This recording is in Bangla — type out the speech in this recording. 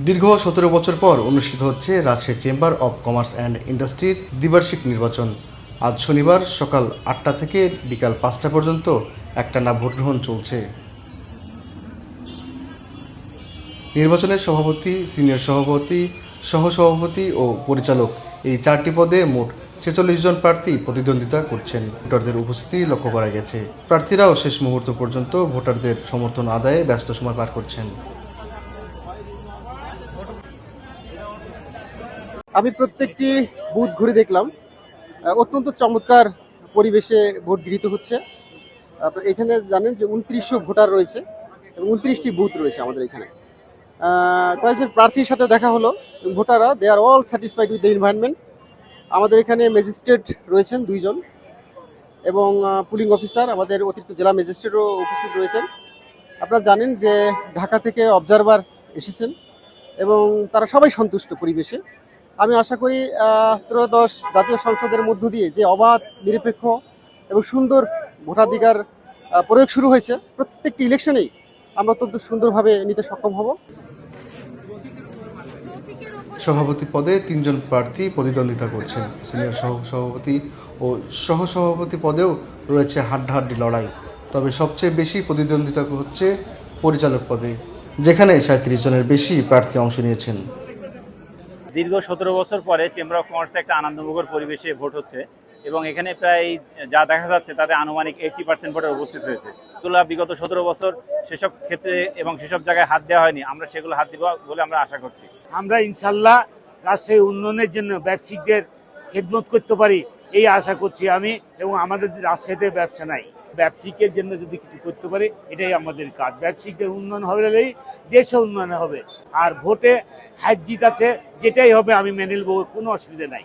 দীর্ঘ ১৭ বছর পর অনুষ্ঠিত হচ্ছে Rajshahi chamber of commerce and ইন্ডাস্ট্রির দ্বিবার্ষিক নির্বাচন। আজ শনিবার সকাল ৮টা থেকে বিকাল ৫টা পর্যন্ত একটানা ভোটগ্রহণ চলছে। নির্বাচনের সভাপতি, সিনিয়র সভাপতি, সহসভাপতি ও পরিচালক এই ৪টি পদে মোট ৪৬ জন প্রার্থী প্রতিদ্বন্দ্বিতা করছেন। ভোটারদের উপস্থিতি লক্ষ্য করা গেছে। প্রার্থীরাও শেষ মুহূর্ত পর্যন্ত ভোটারদের সমর্থন আদায়ে ব্যস্ত সময় পার করছেন। আমি প্রত্যেকটি বুথ ঘুরে দেখলাম। অত্যন্ত চমৎকার পরিবেশে ভোট গৃহীত হচ্ছে। আপনার এখানে জানেন যে ২৯০০ ভোটার রয়েছে এবং ২৯টি বুথ রয়েছে আমাদের এখানে। কয়েকজন প্রার্থীর সাথে দেখা হলো। ভোটাররা they are all satisfied with the environment. আমাদের এখানে ম্যাজিস্ট্রেট রয়েছেন ২ জন এবং পুলিং অফিসার আমাদের অতিরিক্ত জেলা ম্যাজিস্ট্রেটও উপস্থিত রয়েছেন। আপনারা জানেন যে ঢাকা থেকে অবজারভার এসেছেন এবং তারা সবাই সন্তুষ্ট পরিবেশে। আমি আশা করি ত্রয়োদশ জাতীয় সংসদের মধ্য দিয়ে যে অবাধ, নিরপেক্ষ এবং সুন্দর ভোটাধিকার প্রয়োগ শুরু হয়েছে, প্রত্যেকটি ইলেকশনেই আমরা অত্যন্ত সুন্দরভাবে নিতে সক্ষম হব। সভাপতি পদে ৩ জন প্রার্থী প্রতিদ্বন্দ্বিতা করছেন। সিনিয়র সহসভাপতি ও সহসভাপতি পদেও রয়েছে হাড্ডাহাড্ডি লড়াই। তবে সবচেয়ে বেশি প্রতিদ্বন্দ্বিতা হচ্ছে পরিচালক পদে, যেখানে ৩৭ জনের বেশি প্রার্থী অংশ নিয়েছেন। দীর্ঘ ১৭ বছর পরে চেম্বার অফ কমার্সে একটা আনন্দমুখর পরিবেশে ভোট হচ্ছে এবং এখানে প্রায় যা দেখা যাচ্ছে তাতে আনুমানিক 80% ভোটার উপস্থিত হয়েছে। এগুলো বিগত ১৭ বছর সেসব ক্ষেত্রে এবং সেসব জায়গায় হাত দেওয়া হয়নি, আমরা সেগুলো হাত দিব বলে আমরা আশা করছি। আমরা ইনশাল্লাহ রাজশাহী উন্নয়নের জন্য ব্যবসায়িকদের খেদমত করতে পারি এই আশা করছি আমি, এবং আমাদের রাজশাহীতে ব্যবসা নাই, ব্যবসায়িকের জন্য যদি কিছু করতে পারি এটাই আমাদের কাজ। ব্যবসায়িকদের উন্নয়ন হলেই দেশও উন্নয়ন হবে। আর ভোটে হার জিত আছে, যেটাই হবে আমি মেনে নেব, কোনো অসুবিধা নাই।